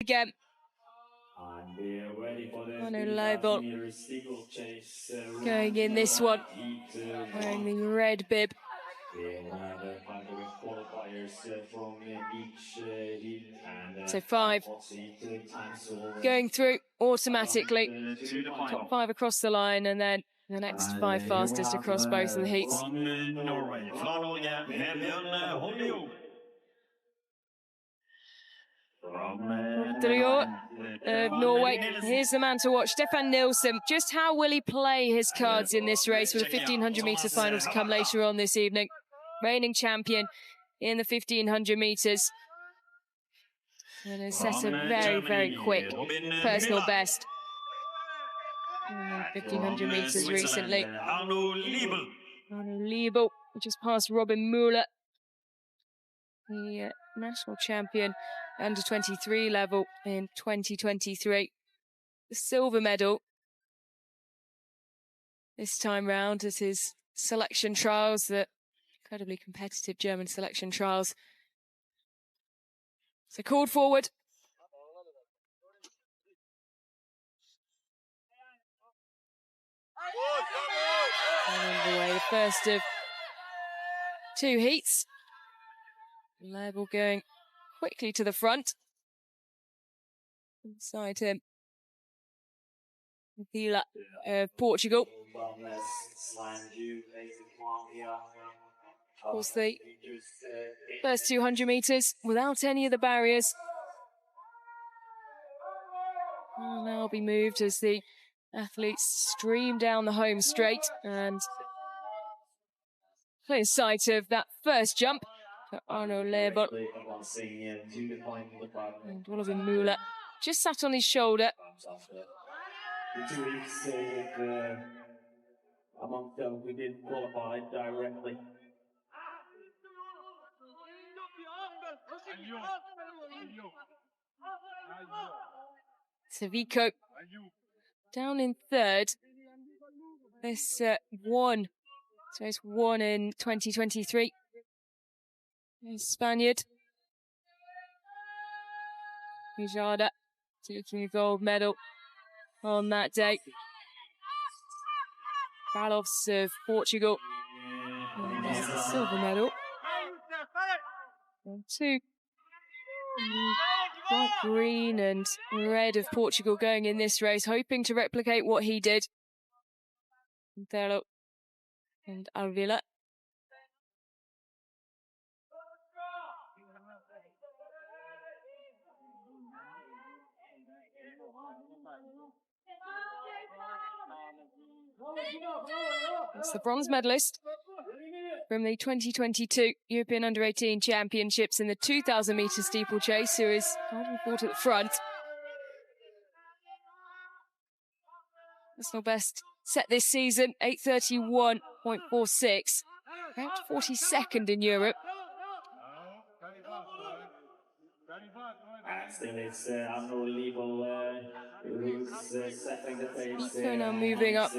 again. And we're ready for the Relive 3000m Steeplechase. going in this one, wearing the red bib. We have 5 qualifiers from each heat, and So 5 going through automatically. Top 5 across the line, and then the next 5 fastest across both of the heats. From Norway, of Norway. Here's the man to watch, Stefan Nilsson. Just how will he play his cards in this race, with a 1500-metre final to come later on this evening? Reigning champion in the 1500 metres. And has set a very, very quick personal best in the 1500 metres recently. Arno Liebel just past Robin Müller, the national champion under 23 level in 2023. The silver medal this time round at his selection trials, the incredibly competitive German selection trials. So called forward. And underway, the first of 2 heats. Level going quickly to the front. Inside him, Vila of Portugal. Of course, the first 200 metres without any of the barriers will now be moved as the athletes stream down the home straight, and clear sight of that first jump for Arno Liebel. And Robin Müller just sat on his shoulder. The 2 weeks among them we did qualify directly. Savico down in 3rd. This won. So it's won in 2023. Spaniard. Mijada taking a gold medal on that day. Balovs of Portugal. And that's the silver medal. And 2 bright green and red of Portugal going in this race, hoping to replicate what he did. Montero and Alvila. That's the bronze medalist from the 2022 European Under-18 Championships in the 2000m steeplechase, who is hardly fought at the front. Personal best set this season, 8:31.46, ranked 42nd in Europe. Still it's Arno Liebel who's setting the pace. Nico now moving up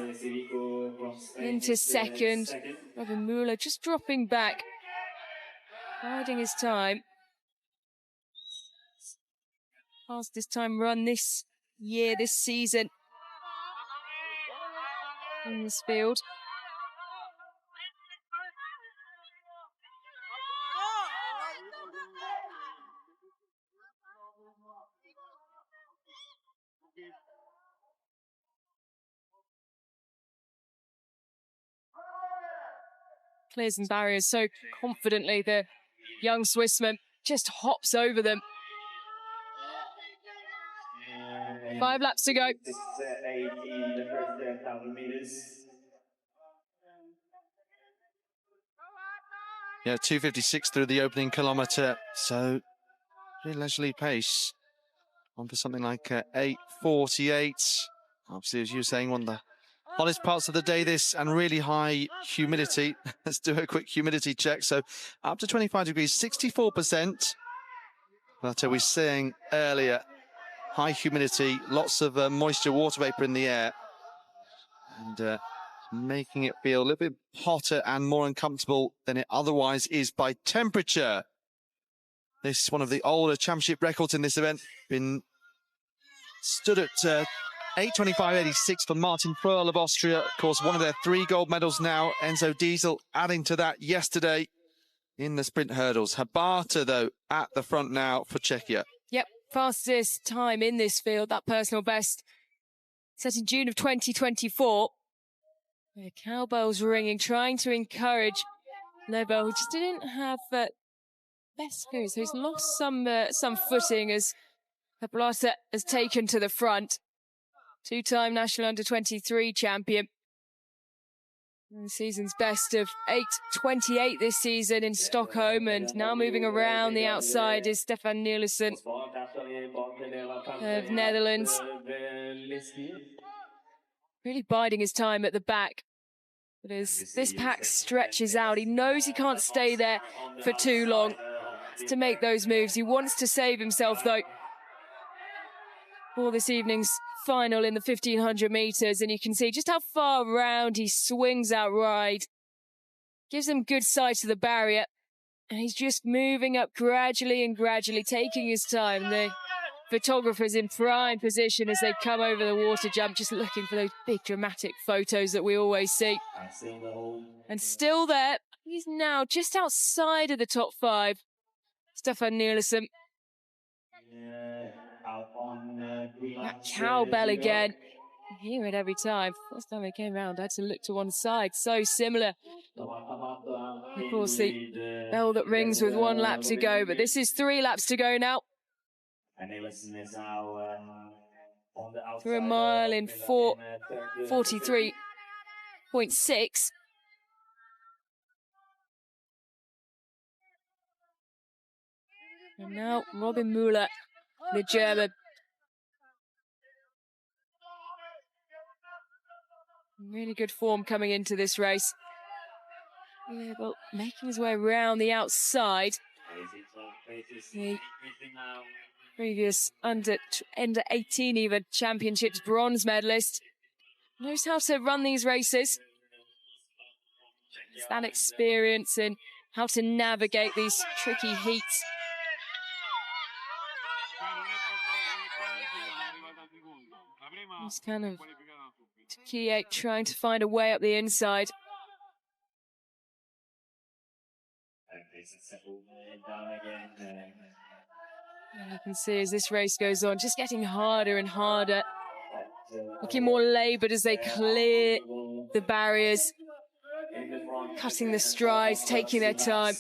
into second. Robin Müller just dropping back, biding his time. Fastest time run this year, this season in this field. Clears some barriers so confidently. The young Swissman just hops over them. 5 laps to go. This is 18, the first 10,000 meters. Yeah, 2:56 through the opening kilometre, so really leisurely pace. On for something like 8:48. Obviously, as you were saying, one of the hottest parts of the day, this, and really high humidity. Let's do a quick humidity check. So up to 25 degrees, 64%. But we were saying earlier, high humidity, lots of moisture, water vapor in the air, and making it feel a little bit hotter and more uncomfortable than it otherwise is by temperature. This is one of the older championship records in this event, been stood at 8:25.86 for Martin Fröhl of Austria. Of course, one of their 3 gold medals now. Enzo Diesel adding to that yesterday in the sprint hurdles. Habata, though, at the front now for Czechia. Yep, fastest time in this field, that personal best, set in June of 2024. The cowbells ringing, trying to encourage Lobo, who just didn't have best experience. So he's lost some footing as Habata has taken to the front. 2-time national under-23 champion. And the season's best of 8:28 this season in Stockholm, and now moving around the outside is Stefan Nielsen of Netherlands. Really biding his time at the back. But as this pack stretches out, he knows he can't stay there for too long to make those moves. He wants to save himself, though, for this evening's final in the 1500 metres, and you can see just how far round he swings out wide. Gives him good sight of the barrier, and he's just moving up gradually and gradually, taking his time. The photographer's in prime position as they come over the water jump, just looking for those big dramatic photos that we always see. And still there, he's now just outside of the top 5. Stefan Nielsen. That cowbell again. You hear it every time. First time they came round, I had to look to one side. So similar. Of course, the bell that rings with 1 lap to go, but this is 3 laps to go now. Through a mile in 4:43.6. And now Robin Müller, the German. Really good form coming into this race. Yeah, well, making his way around the outside. The previous under 18 even championships bronze medalist. Knows how to run these races. It's that experience and how to navigate these tricky heats. He's kind of Key trying to find a way up the inside. And you can see as this race goes on, just getting harder and harder. Looking more laboured as they clear the barriers. Cutting the strides, taking their time.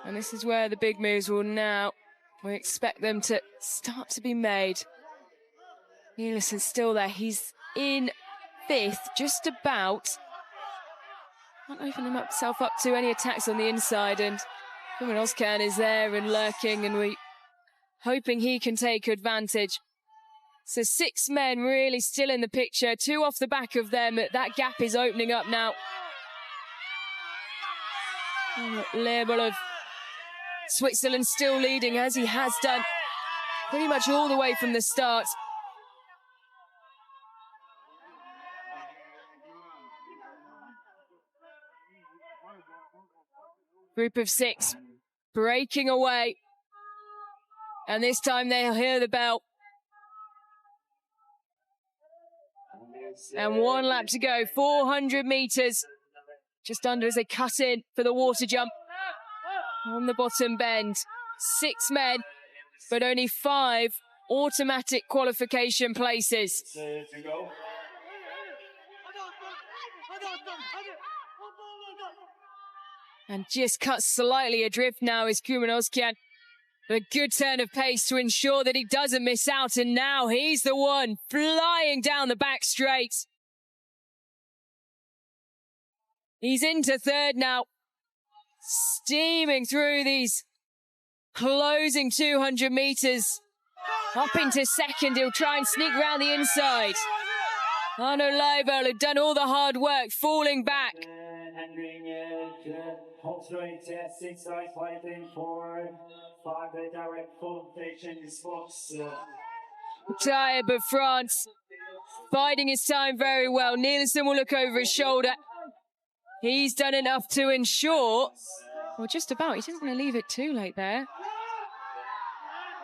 And this is where the big moves will now, we expect them to start to be made. Nielsen's still there, he's in 5th, just about. Can't open himself up to any attacks on the inside, and Oskan is there and lurking, and we hoping he can take advantage. So 6 men really still in the picture, 2 off the back of them. That gap is opening up now. Label of Switzerland still leading, as he has done pretty much all the way from the start. Group of 6 breaking away. And this time they'll hear the bell. And 1 lap to go, 400 metres. Just under as they cut in for the water jump. On the bottom bend. 6 men, but only 5 automatic qualification places. And just cut slightly adrift now is Oskan. A good turn of pace to ensure that he doesn't miss out, and now he's the one flying down the back straight. He's into 3rd now, steaming through these closing 200 metres. Up into 2nd, he'll try and sneak round the inside. Arno Leibel had done all the hard work, falling back. Tired, but France biding his time very well. Nielsen will look over his shoulder. He's done enough to ensure, well, just about, he didn't want to leave it too late there.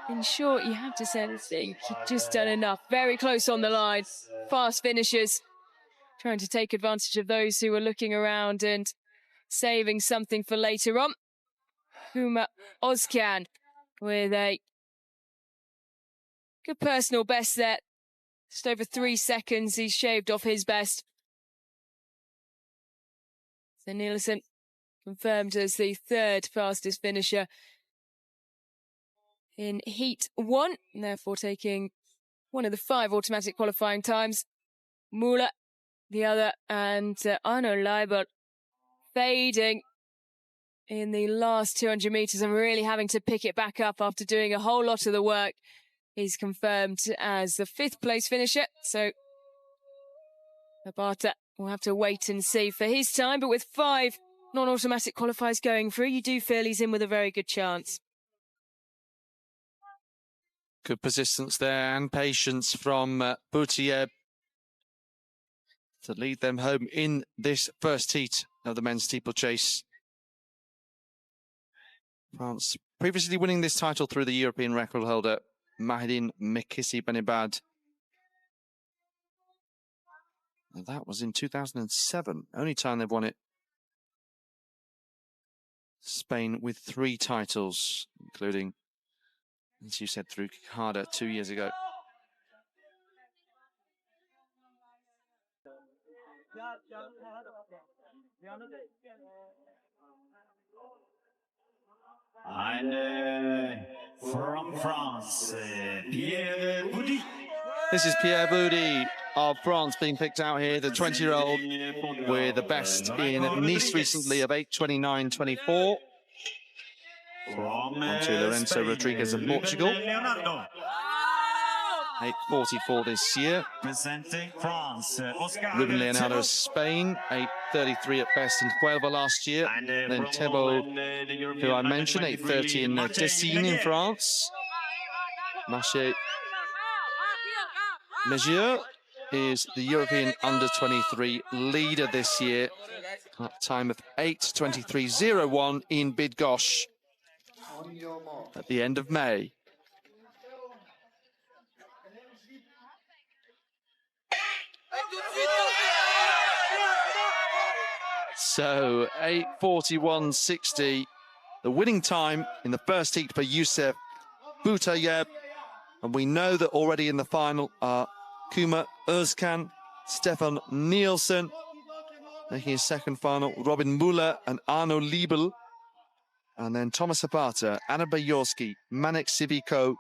In short, you have to say he's just done enough. Very close on the line. Fast finishers. Trying to take advantage of those who were looking around and saving something for later on. Kuma Ozcan with a good personal best there. Just over 3 seconds, he's shaved off his best. So Nielsen confirmed as the 3rd fastest finisher in Heat 1, and therefore taking one of the 5 automatic qualifying times. Müller, the other, and Arno Leibel fading in the last 200 metres and really having to pick it back up after doing a whole lot of the work. He's confirmed as the 5th place finisher, so Abata will have to wait and see for his time, but with 5 non-automatic qualifiers going through, you do feel he's in with a very good chance. Good persistence there and patience from Boutier to lead them home in this first heat of the men's steeplechase. France previously winning this title through the European record holder, Mahidine Mekissi Benibad. And that was in 2007, only time they've won it. Spain with 3 titles, including, as you said, through Harder 2 years ago. And from France, Pierre Boudy. This is Pierre Boudy of France being picked out here, the 20-year-old with the best in Nice recently of 8:29.24. On to Lorenzo Rodriguez of Portugal. 8:44 this year. Presenting France, Ruben Leonardo of Spain, 8:33 at best in Huelva last year. And then Thibaut, who I mentioned, 8:30 in Tessines in France. Marché Megier is the European under-23 leader this year. At time of 8:23.01 in Bydgoszcz at the end of May. So 8:41.60, the winning time in the first heat for Youssef Boutayeb. And we know that already in the final are Kuma Özkan, Stefan Nielsen, making his second final, Robin Müller and Arno Leibel. And then Thomas Abata, Anna Bajorski, Manek Siviko,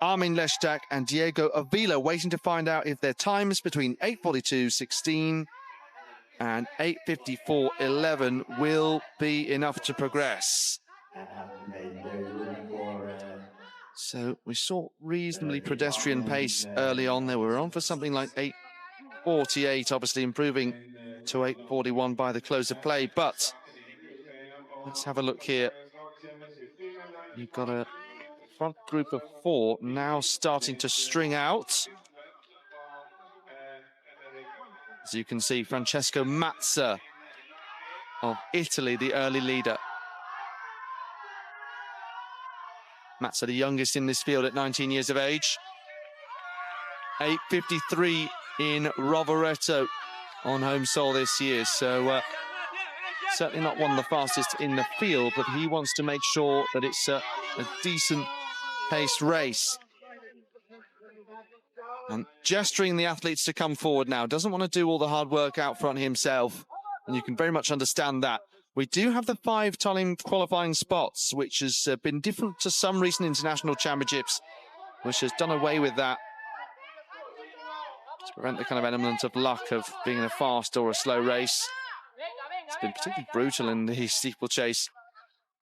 Armin Leshtak and Diego Avila waiting to find out if their times between 8:42.16 and 8:54.11 will be enough to progress. So we saw reasonably pedestrian pace early on. They were on for something like 8:48, obviously improving to 8:41 by the close of play. But let's have a look here. You've got a front group of 4 now starting to string out. As you can see, Francesco Mazza of Italy, the early leader. Mazza, the youngest in this field at 19 years of age. 8:53 in Rovereto on home soil this year. So certainly not one of the fastest in the field, but he wants to make sure that it's a decent paced race. And gesturing the athletes to come forward now. Doesn't want to do all the hard work out front himself. And you can very much understand that. We do have the 5 time qualifying spots, which has been different to some recent international championships, which has done away with that to prevent the kind of element of luck of being in a fast or a slow race. It's been particularly brutal in the steeplechase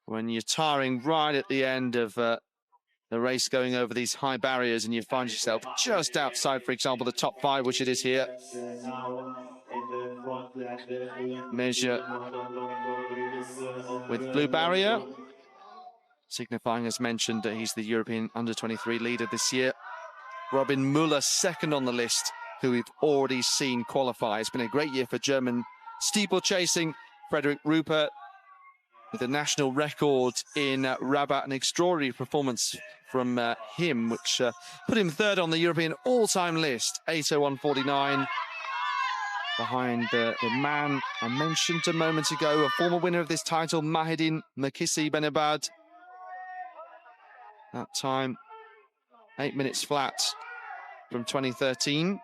when you're tiring right at the end of the race, going over these high barriers, and you find yourself just outside, for example, the top 5, which it is here. Measure with blue barrier, signifying, as mentioned, that he's the European under-23 leader this year. Robin Müller, second on the list, who we've already seen qualify. It's been a great year for German steeplechasing. Frederick Rupert with a national record in Rabat, an extraordinary performance from him, which put him third on the European all-time list, 8:01.49. Behind the man I mentioned a moment ago, a former winner of this title, Mahidine Makissi Benabad. That time, 8 minutes flat from 2013.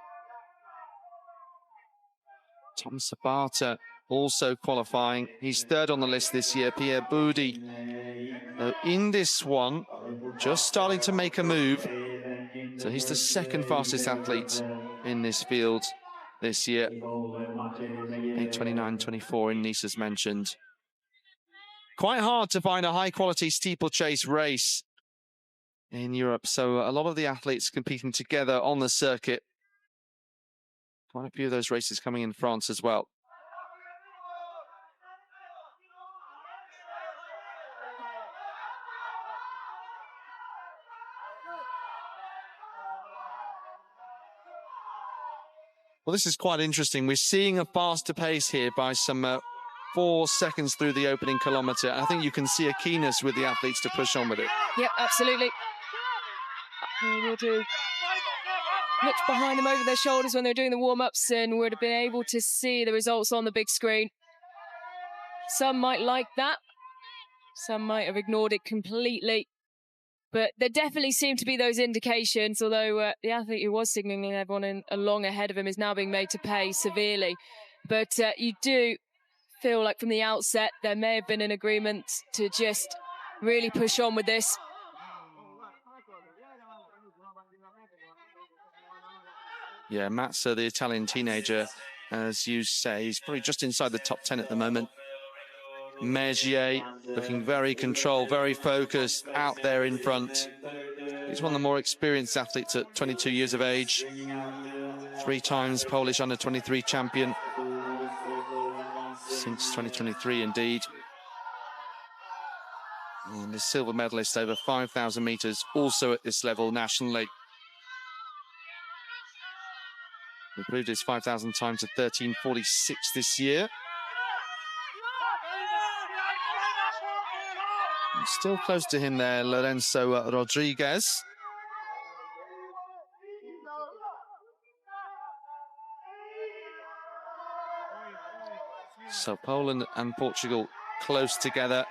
Tom Sabata also qualifying. He's third on the list this year, Pierre Boudy. In this one, just starting to make a move. So he's the second fastest athlete in this field this year. 8:29.24 in Nice as mentioned. Quite hard to find a high-quality steeplechase race in Europe, so a lot of the athletes competing together on the circuit. Quite a few of those races coming in France as well. Well, this is quite interesting. We're seeing a faster pace here by some 4 seconds through the opening kilometre. I think you can see a keenness with the athletes to push on with it. Yep, absolutely. We'll do. Looked behind them over their shoulders when they were doing the warm-ups and would have been able to see the results on the big screen. Some might like that. Some might have ignored it completely. But there definitely seem to be those indications, although the athlete who was signalling everyone along ahead of him is now being made to pay severely. But you do feel like from the outset there may have been an agreement to just really push on with this. Yeah, Mazza, the Italian teenager, as you say, he's probably just inside the top 10 at the moment. Mergier looking very controlled, very focused, out there in front. He's one of the more experienced athletes at 22 years of age. 3 times Polish under-23 champion. Since 2023, indeed. And the silver medalist over 5,000 metres, also at this level nationally. Improved his 5,000 times to 13:46 this year. And still close to him there, Lorenzo Rodriguez. So Poland and Portugal close together.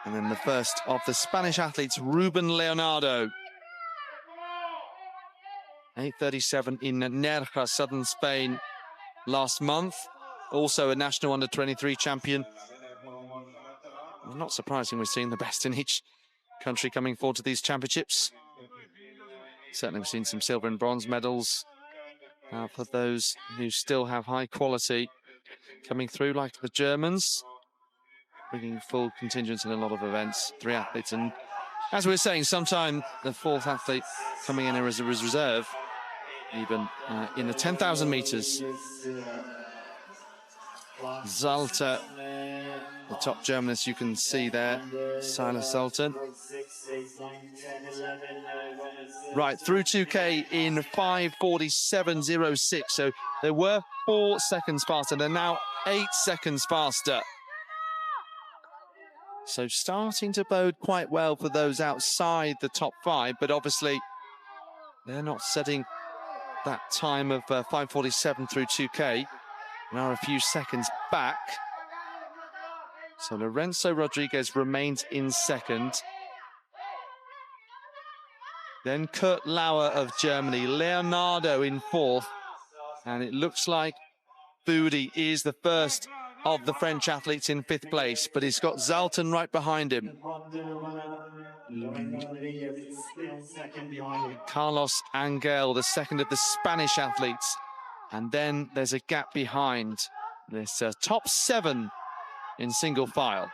And then the first of the Spanish athletes, Ruben Leonardo. 8:37 in Nerja, southern Spain, last month. Also a national under-23 champion. Well, not surprising we're seeing the best in each country coming forward to these championships. Certainly we've seen some silver and bronze medals for those who still have high quality coming through, like the Germans, bringing full contingents in a lot of events. 3 athletes, and as we were saying, sometime the 4th athlete coming in as a reserve, even in the 10,000 metres. Zalter, the top Germanist you can see there, Silas Zalter. Right, through 2K in 5:47.06. So they were 4 seconds faster. They're now 8 seconds faster. So starting to bode quite well for those outside the top 5, but obviously they're not setting that time of 5:47 through 2K. Now a few seconds back. So Lorenzo Rodriguez remains in second. Then Kurt Lauer of Germany, Leonardo in 4th. And it looks like Boudy is the first of the French athletes in 5th place, but he's got Zalton right behind him. Carlos Angel, the second of the Spanish athletes. And then there's a gap behind this top 7 in single file.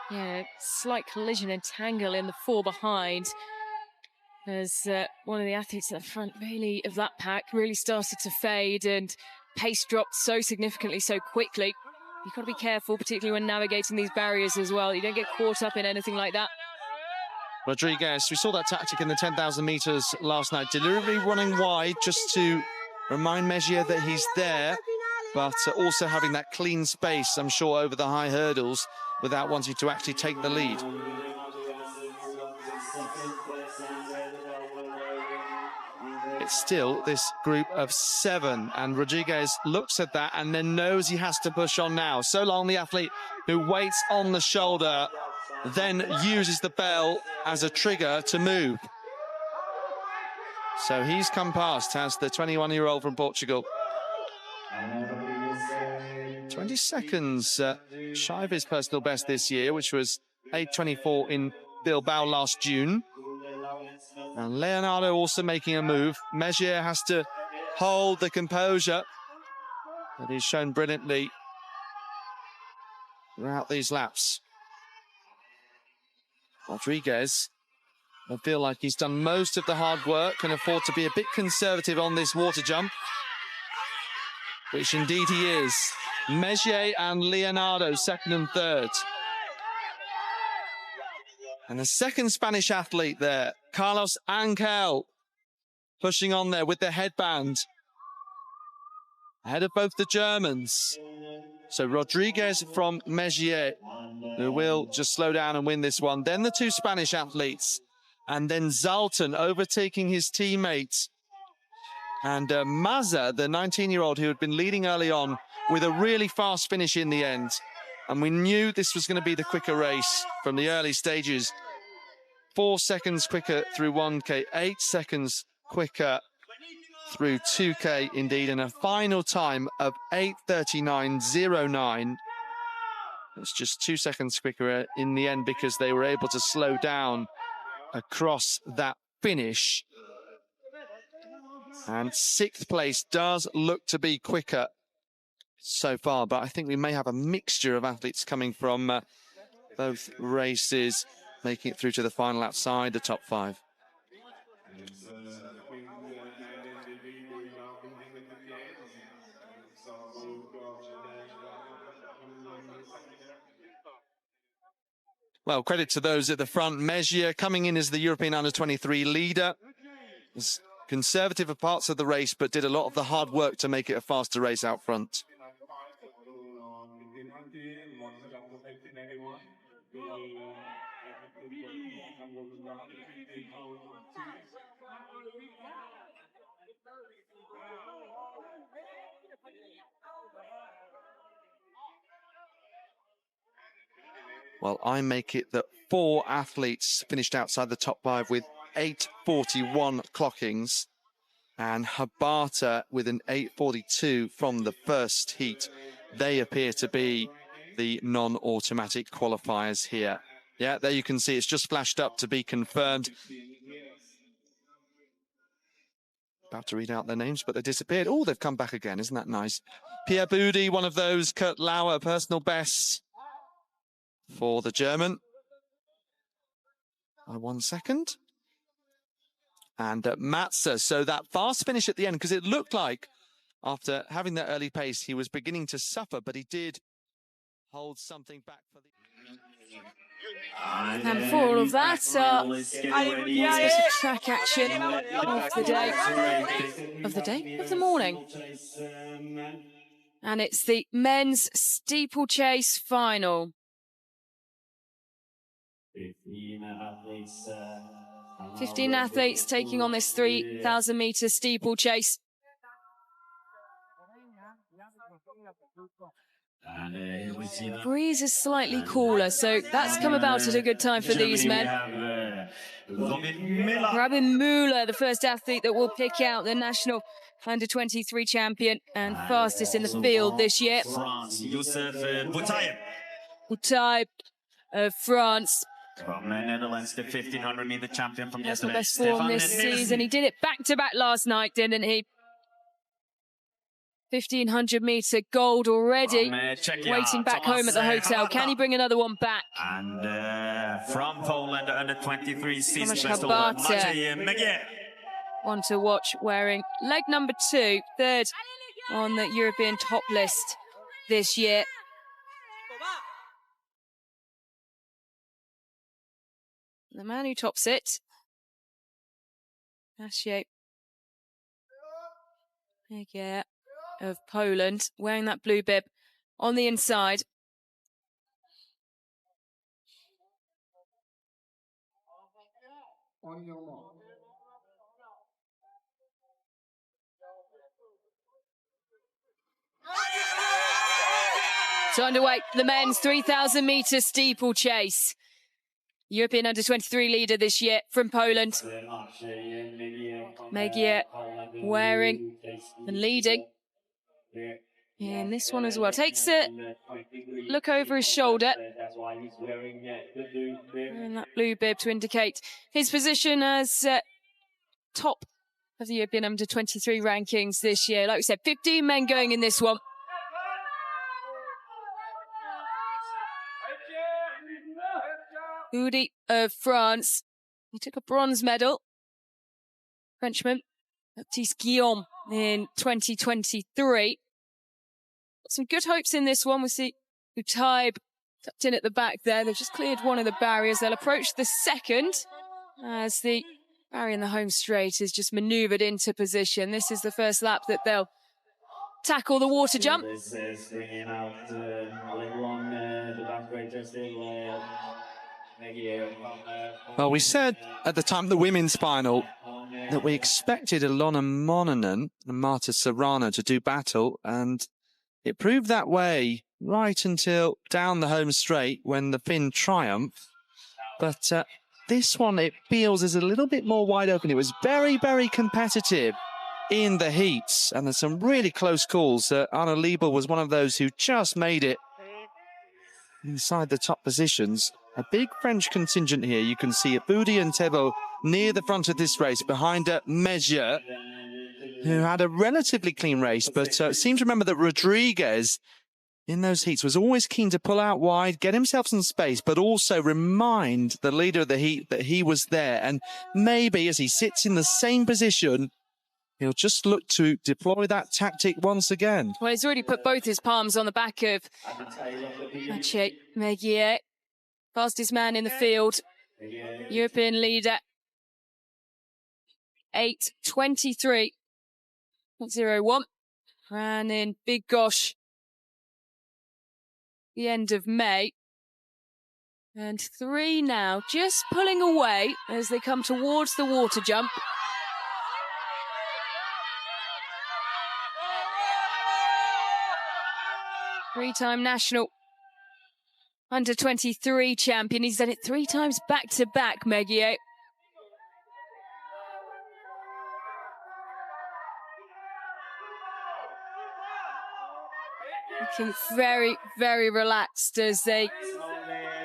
Yeah, slight collision and tangle in the 4 behind. As one of the athletes at the front, really, of that pack really started to fade and pace dropped so significantly, so quickly. You've got to be careful, particularly when navigating these barriers as well. You don't get caught up in anything like that. Rodriguez, we saw that tactic in the 10,000 metres last night, deliberately running wide just to remind Mergier that he's there. but also having that clean space, I'm sure, over the high hurdles without wanting to actually take the lead. It's still this group of 7, and Rodriguez looks at that and then knows he has to push on now. So long, the athlete who waits on the shoulder, then uses the bell as a trigger to move. So he's come past, has the 21-year-old from Portugal. 20 seconds shy of his personal best this year, which was 8:24 in Bilbao last June. And Leonardo also making a move. Megier has to hold the composure that he's shown brilliantly throughout these laps. Rodriguez, I feel like he's done most of the hard work, can afford to be a bit conservative on this water jump, which indeed he is. Megier and Leonardo, second and third. And the second Spanish athlete there, Carlos Angel, pushing on there with the headband. Ahead of both the Germans. So Rodriguez from Megier, who will just slow down and win this one. Then the 2 Spanish athletes. And then Zalton overtaking his teammate. And Maza, the 19-year-old who had been leading early on, with a really fast finish in the end. And we knew this was going to be the quicker race from the early stages. 4 seconds quicker through 1K, 8 seconds quicker through 2K indeed, and a final time of 8:39.09. It's just 2 seconds quicker in the end because they were able to slow down across that finish. And 6th place does look to be quicker so far, but I think we may have a mixture of athletes coming from both races, making it through to the final outside the top 5. Well, credit to those at the front. Megier coming in as the European Under-23 leader. Was conservative of parts of the race, but did a lot of the hard work to make it a faster race out front. Well, I make it that 4 athletes finished outside the top 5 with 8:41 clockings, and Habata with an 8:42 from the first heat. They appear to be the non-automatic qualifiers here. Yeah, there you can see it's just flashed up to be confirmed. About to read out their names, but they disappeared. Oh, they've come back again. Isn't that nice? Pierre Budi, one of those. Kurt Lauer, personal bests for the German. By 1 second. And Matza, so that fast finish at the end, because it looked like after having that early pace, he was beginning to suffer, but he did hold something back for the... And for all of that, track action of the morning. And it's the men's steeplechase final. 15 athletes taking on this 3,000-meter steeplechase. Breeze is slightly cooler, so that's come about at a good time for these men. Robin Müller, the first athlete that will pick out the national under-23 champion and fastest in the field this year. Boutaille of France. From the Netherlands, the 1500-meter champion from That's the yesterday. best form this season. He did it back-to-back last night, didn't he? 1500-meter gold already, waiting back home at the hotel. Can he bring another one back? And from Poland, under 23 season best Habata. One to watch, wearing leg number 2, third on the European top list this year. The man who tops it, Asier. Yeah. of Poland, wearing that blue bib on the inside. So underway, the men's 3000-meter steeplechase. European under-23 leader this year from Poland. Megier wearing and leading in this one as well. Takes a look over his shoulder. And that blue bib to indicate his position as top of the European under-23 rankings this year. Like we said, 15 men going in this one. Udi of France. He took a bronze medal. Frenchman, Baptiste Guillaume in 2023. Some good hopes in this one. We see Utaib tucked in at the back there. They've just cleared one of the barriers. They'll approach the second as the barrier in the home straight is just manoeuvred into position. This is the first lap that they'll tackle the water jump. This is bringing out a little on the back racer still. Well, we said at the time of the women's final that we expected Ilona Mononen and Marta Serrano to do battle, and it proved that way right until down the home straight when the Finn triumphed. But this one, it feels, is a little bit more wide open. It was very, very competitive in the heats, and there's some really close calls. Anna Liebel was one of those who just made it inside the top positions. A big French contingent here. You can see Aboudi and Thébault near the front of this race, behind Megier, who had a relatively clean race, but seemed to remember that Rodriguez in those heats was always keen to pull out wide, get himself some space, but also remind the leader of the heat that he was there. And maybe as he sits in the same position, he'll just look to deploy that tactic once again. Well, he's already put both his palms on the back of Mathieu Megier. Fastest man in the field, European leader, 8:23.01. Ran in Big Gosh the end of May. And 3 now, just pulling away as they come towards the water jump. Three-time national under-23 champion. He's done it 3 times back-to-back, Megier. Looking very, very relaxed as they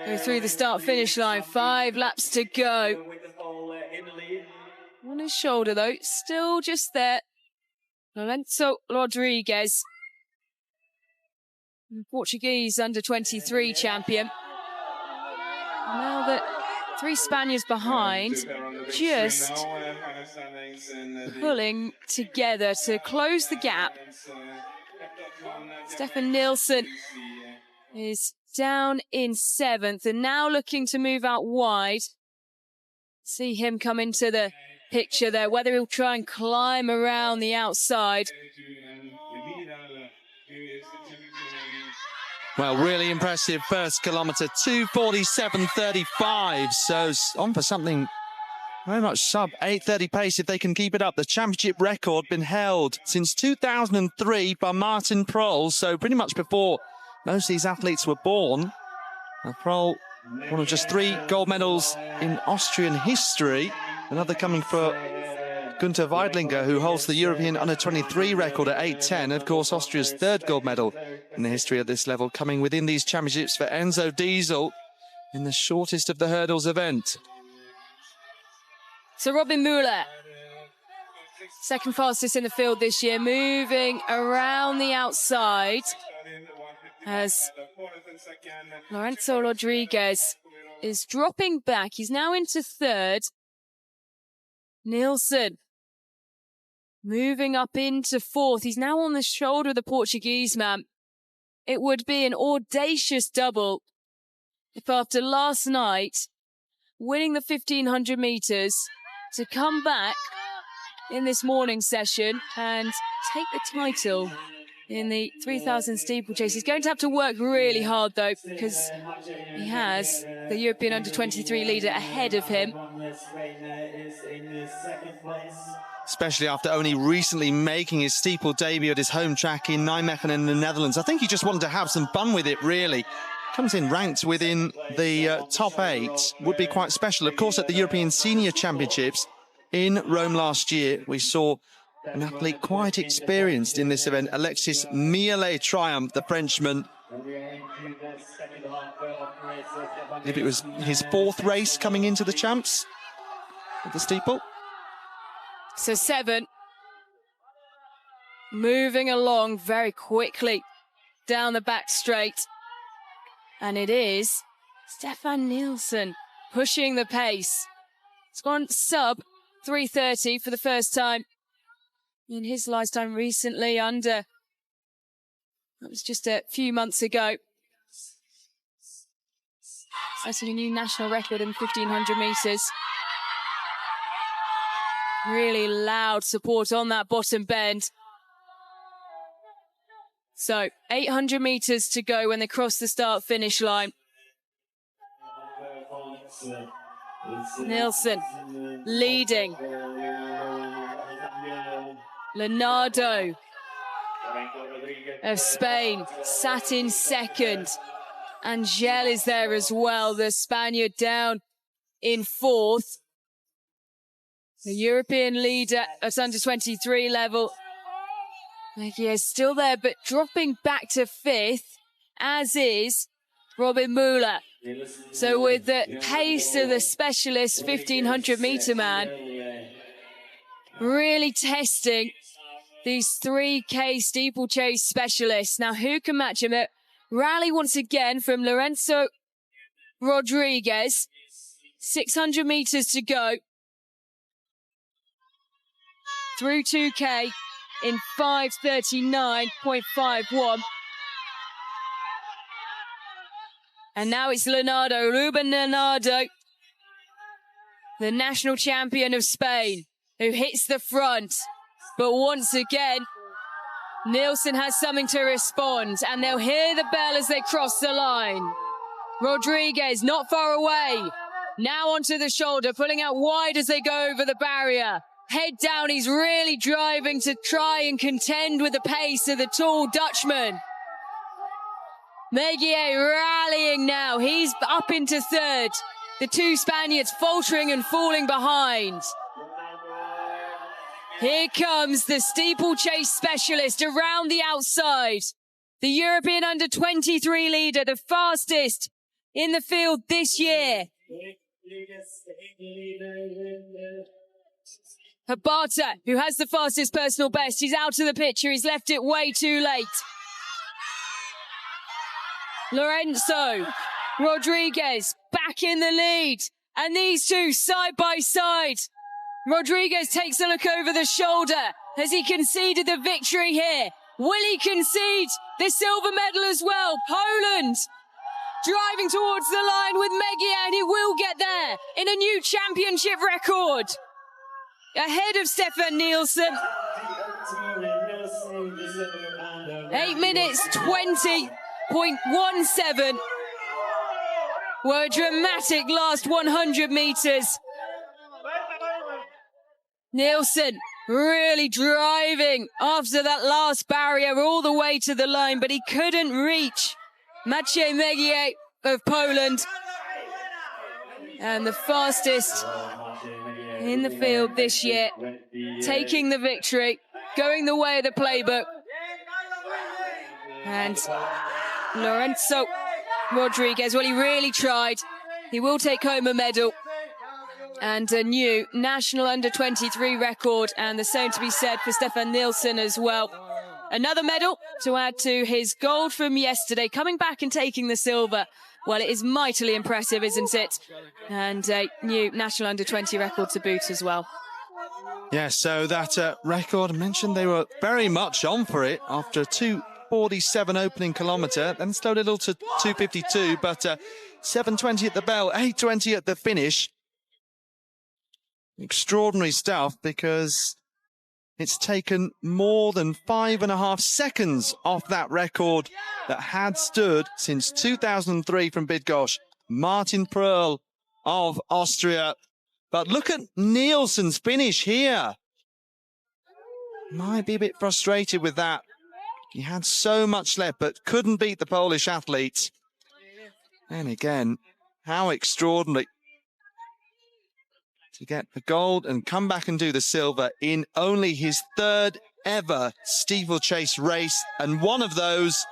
go through the start-finish line. 5 laps to go. On his shoulder, though, still just there. Lorenzo Rodriguez, Portuguese under-23 champion. Now that 3 Spaniards behind, just pulling together to close the gap. Stefan Nilsson is down in 7th and now looking to move out wide. See him come into the picture there, whether he'll try and climb around the outside. Well, really impressive first kilometre, 2:47.35. So on for something very much sub 8:30 pace if they can keep it up. The championship record been held since 2003 by Martin Proll. So pretty much before most of these athletes were born. Proll, one of just 3 gold medals in Austrian history. Another coming for Günther Weidlinger, who holds the European under-23 record at 8:10. Of course, Austria's 3rd gold medal in the history at this level, coming within these championships for Enzo Diesel in the shortest of the hurdles event. So Robin Müller, 2nd fastest in the field this year, moving around the outside as Lorenzo Rodriguez is dropping back. He's now into 3rd. Nilsson moving up into 4th. He's now on the shoulder of the Portuguese man. It would be an audacious double if after last night, winning the 1500 metres, to come back in this morning session and take the title in the 3000 steeplechase. He's going to have to work really hard, though, because he has the European under-23 leader ahead of him. Especially after only recently making his steeple debut at his home track in Nijmegen in the Netherlands. I think he just wanted to have some fun with it, really. Comes in ranked within the top 8. Would be quite special. Of course, at the European Senior Championships in Rome last year, we saw an athlete quite experienced in this event. Alexis Miele triumphed, the Frenchman. I believe it was his 4th race coming into the champs at the steeple. So 7, moving along very quickly down the back straight. And it is Stefan Nielsen pushing the pace. It's gone sub 3:30 for the first time in his lifetime recently, that was just a few months ago. Setting a new national record in 1500 metres. Really loud support on that bottom bend. So 800 metres to go when they cross the start-finish line. Nielsen leading. Leonardo of Spain sat in 2nd. Angel is there as well, the Spaniard down in 4th. The European leader at under-23 level. He is still there, but dropping back to 5th, as is Robin Müller. So with the pace of the specialist 1500 metre man, really testing these 3K steeplechase specialists. Now, who can match him? Rally once again from Lorenzo Rodriguez. 600 metres to go. Through 2K in 5:39.51. And now it's Ruben Leonardo, the national champion of Spain, who hits the front. But once again, Nielsen has something to respond, and they'll hear the bell as they cross the line. Rodriguez not far away. Now onto the shoulder, pulling out wide as they go over the barrier. Head down, he's really driving to try and contend with the pace of the tall Dutchman. Megier rallying now. He's up into 3rd. The 2 Spaniards faltering and falling behind. Here comes the steeplechase specialist around the outside. The European under-23 leader, the fastest in the field this year. Habata, who has the fastest personal best. He's out of the picture. He's left it way too late. Lorenzo Rodriguez back in the lead. And these two side by side. Rodriguez takes a look over the shoulder. Has he conceded the victory here? Will he concede the silver medal as well? Poland driving towards the line with Megier, and he will get there in a new championship record. Ahead of Stefan Nielsen. 8 minutes 20.17 were a dramatic last 100 metres. Nielsen really driving after that last barrier all the way to the line, but he couldn't reach Maciej Megier of Poland. And the fastest in the field this year, taking the victory, going the way of the playbook. And Lorenzo Rodriguez, well, he really tried. He will take home a medal and a new national under-23 record, and the same to be said for Stefan Nielsen as well. Another medal to add to his gold from yesterday, coming back and taking the silver. Well, it is mightily impressive, isn't it? And a new national under-20 record to boot as well. Yeah, so that record, I mentioned they were very much on for it after a 2:47 opening kilometre, then slowed a little to 2:52, but 7:20 at the bell, 8:20 at the finish. Extraordinary stuff, because It's taken more than 5.5 seconds off that record that had stood since 2003 from Bydgoszcz. Martin Pröll of Austria. But look at Nielsen's finish here. Might be a bit frustrated with that. He had so much left, but couldn't beat the Polish athlete. And again, how extraordinary to get the gold and come back and do the silver in only his third ever steeplechase race. And one of those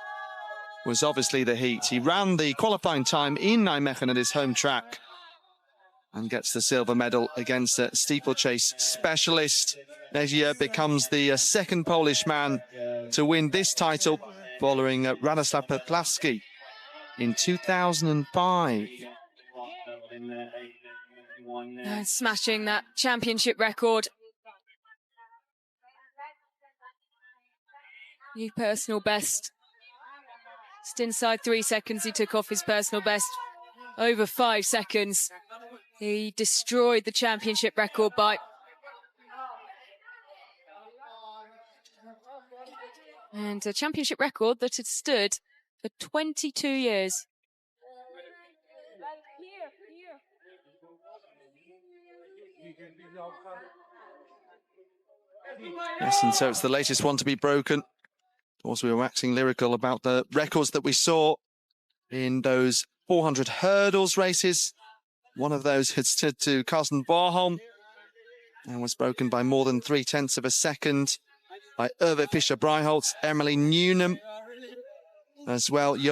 was obviously the heat. He ran the qualifying time in Nijmegen at his home track and gets the silver medal against a steeplechase specialist. Negia becomes the second Polish man to win this title, following Radoslaw Popławski in 2005. Smashing that championship record. New personal best. Just inside 3 seconds, he took off his personal best. Over 5 seconds. He destroyed the championship record by... And a championship record that had stood for 22 years. Yes, and so it's the latest one to be broken. Of course, we were waxing lyrical about the records that we saw in those 400 hurdles races. One of those had stood to Carsten Warholm and was broken by more than 0.3 of a second by Irve Fischer-Breiholtz, Emily Newnham as well. Jonas